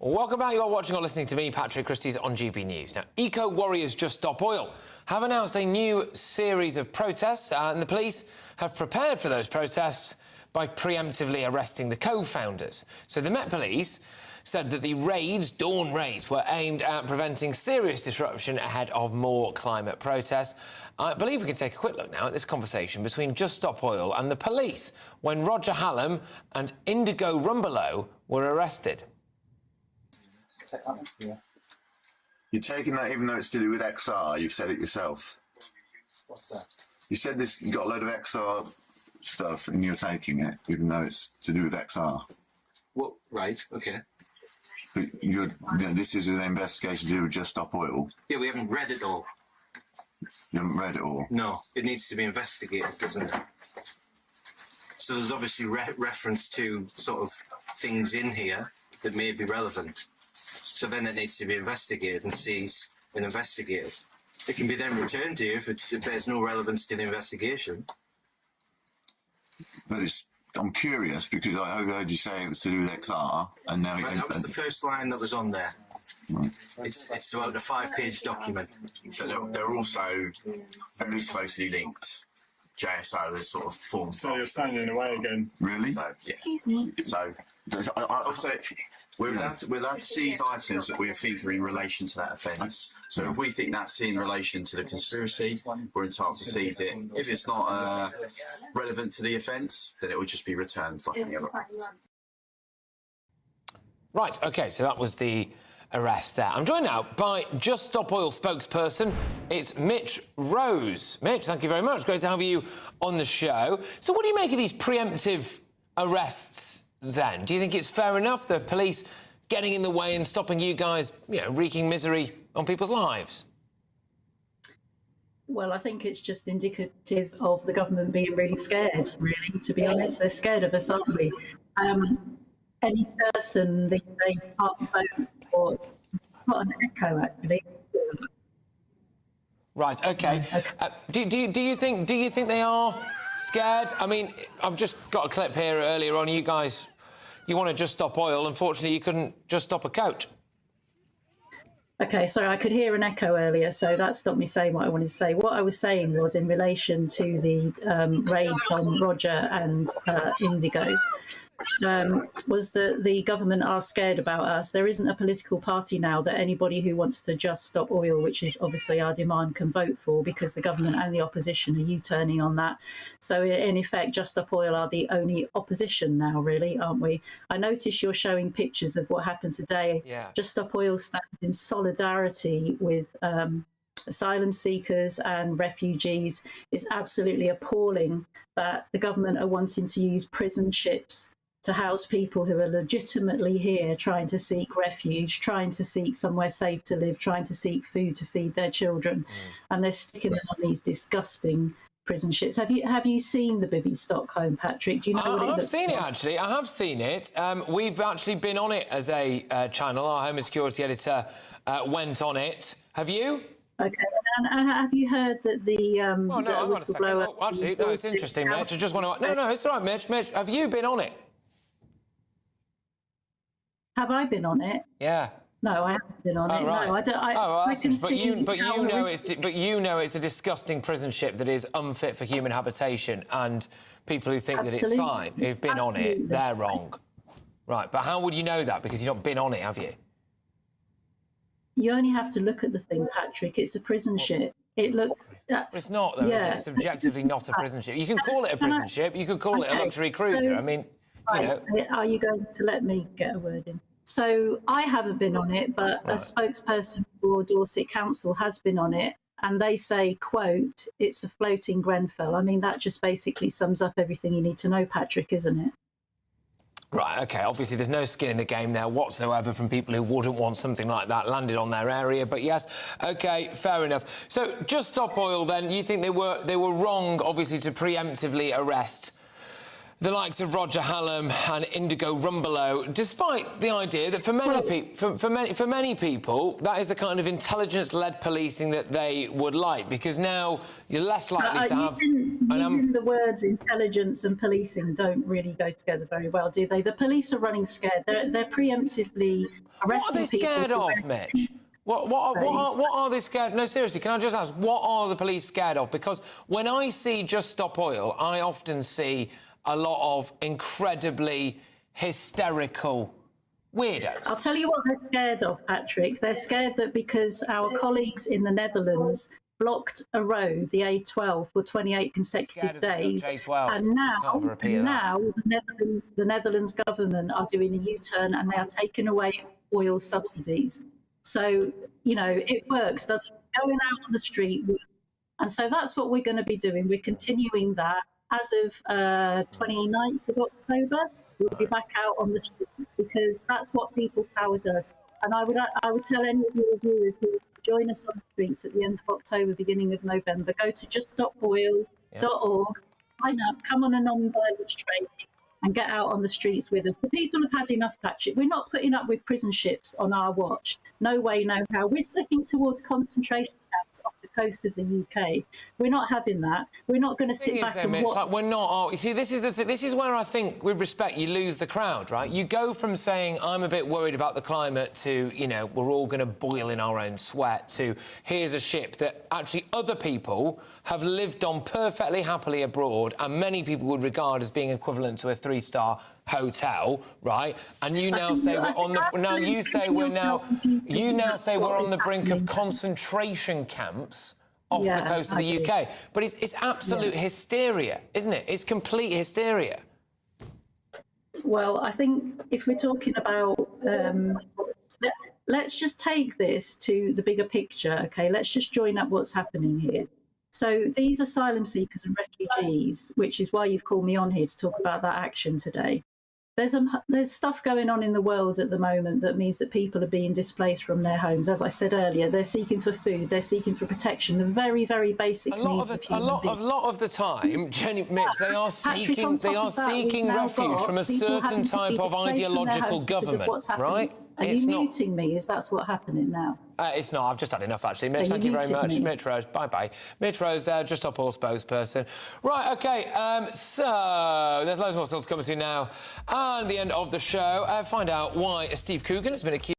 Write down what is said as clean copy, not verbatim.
Welcome back. You are watching or listening to me, Patrick Christys, on GB News. Now, eco-warriors Just Stop Oil have announced a new series of protests, and the police have prepared for those protests by preemptively arresting the co-founders. So the Met Police said that the dawn raids, were aimed at preventing serious disruption ahead of more climate protests. I believe we can take a quick look now at this conversation between Just Stop Oil and the police when Roger Hallam and Indigo Rumbelow were arrested. Yeah. You're taking that even though it's to do with XR, you've said it yourself. What's that? You said this, you got a load of XR stuff and you're taking it even though it's to do with XR. Well, right, okay. But this is an investigation to do with Just Stop Oil. Yeah, we haven't read it all. You haven't read it all? No, it needs to be investigated, doesn't it? So there's obviously reference to sort of things in here that may be relevant. So then it needs to be investigated and seized and investigated. It can be then returned to you if there's no relevance to the investigation. But I'm curious because I heard you say it was to do with XR, and now Right, that was the first line that was on there. Right. It's about a 5-page document. So they're also very closely linked. JSO is sort of formed. So you're standing in the way again. Really? So, yeah. Excuse me. So also, we're allowed to seize items that we think are in relation to that offence. So if we think that's in relation to the conspiracy, we're entitled to seize it. If it's not relevant to the offence, then it would just be returned like any other. Right, OK, so that was the arrest there. I'm joined now by Just Stop Oil spokesperson. It's Mitch Rose. Mitch, thank you very much. Great to have you on the show. So what do you make of these preemptive arrests then? Do you think it's fair enough, the police getting in the way and stopping you guys, wreaking misery on people's lives? Well, I think it's just indicative of the government being really scared, really, to be honest. They're scared of us, aren't we? Any person these days can't vote or not an echo, actually. Right, OK. Do you think they are scared? I mean, I've just got a clip here earlier on. You guys, you want to just stop oil. Unfortunately, you couldn't just stop a coach. OK, sorry, I could hear an echo earlier, so that stopped me saying what I wanted to say. What I was saying was in relation to the raids on Roger and Indigo, was that the government are scared about us. There isn't a political party now that anybody who wants to just stop oil, which is obviously our demand, can vote for, because the government and the opposition are U-turning on that. So in effect, Just Stop Oil are the only opposition now, really, aren't we? I notice you're showing pictures of what happened today. Yeah. Just Stop Oil stands in solidarity with asylum seekers and refugees. It's absolutely appalling that the government are wanting to use prison ships to house people who are legitimately here trying to seek refuge, trying to seek somewhere safe to live, trying to seek food to feed their children. And they're sticking them on these disgusting prison ships. Have you seen the Bibby Stockholm, Patrick? Do you know what it looks like? I've seen it, actually. I have seen it. We've actually been on it as a channel. Our Home and Security editor went on it. Have you? OK, and have you heard that the whistleblower... Oh, actually, no, it's interesting, Mitch. I just want to... No, it's all right, Mitch. Mitch, have you been on it? Have I been on it? Yeah. No, I haven't been on it. Right. No, I don't. I can see. But you know it's a disgusting prison ship that is unfit for human habitation, and people who think that it's fine, who've been on it, they're wrong. Right, but how would you know that? Because you've not been on it, have you? You only have to look at the thing, Patrick. It's a prison ship. It looks... It's not, though, is it? It's objectively not a prison ship. You can call it a prison ship. You could call it a luxury cruiser. I mean... Are you going to let me get a word in? So I haven't been on it, but a spokesperson for Dorset Council has been on it, and they say, quote, it's a floating Grenfell. I mean, that just basically sums up everything you need to know, Patrick, isn't it? Right, OK, obviously there's no skin in the game there whatsoever from people who wouldn't want something like that landed on their area, but yes, OK, fair enough. So Just Stop Oil, then, you think they were wrong, obviously, to preemptively arrest the likes of Roger Hallam and Indigo Rumbelow, despite the idea that for many people, that is the kind of intelligence-led policing that they would like, because now you're less likely to have... Using the words intelligence and policing don't really go together very well, do they? The police are running scared. They're preemptively arresting people. What are they scared of, Mitch? What are they scared? No, seriously, can I just ask, what are the police scared of? Because when I see Just Stop Oil, I often see a lot of incredibly hysterical weirdos. I'll tell you what they're scared of, Patrick. They're scared that because our colleagues in the Netherlands blocked a road, the A12, for 28 consecutive days, and now the Netherlands government are doing a U-turn and they are taking away oil subsidies. So, you know, it works. That's going out on the street. And so that's what we're going to be doing. We're continuing that. As of 29th of October, we'll be back out on the street because that's what People Power does. And I would tell any of your viewers who join us on the streets at the end of October, beginning of November, go to juststopoil.org, sign up, come on a non-violence training and get out on the streets with us. The people have had enough, Patrick. We're not putting up with prison ships on our watch. No way, no how. We're slipping towards concentration camps off the coast of the UK. We're not having that. We're not going to sit back and watch. Like, we're not. You see, this is where I think, with respect, you lose the crowd, right? You go from saying I'm a bit worried about the climate to, you know, we're all going to boil in our own sweat, to here's a ship that actually other people have lived on perfectly happily abroad, and many people would regard as being equivalent to a 3-star hotel, right? And you now say we're on the we're on the brink of concentration camps off the coast of the UK. But it's absolute hysteria, isn't it? It's complete hysteria. Well, I think if we're talking about let's just take this to the bigger picture, okay? Let's just join up what's happening here. So these asylum seekers and refugees, which is why you've called me on here to talk about that action today. There's stuff going on in the world at the moment that means that people are being displaced from their homes. As I said earlier, they're seeking for food, they're seeking for protection, the very, very basic needs of human beings. A lot of the time, Mitch, they are seeking refuge from a certain type of ideological government, right? Are you muting me? Is that what's happening now? It's not. I've just had enough, actually. Mitch, thank you very much. Mitch Rose, bye-bye. Mitch Rose there, Just Stop Oil spokesperson. Right, OK, so there's loads more still to come to now. And the end of the show, find out why Steve Coogan has been accused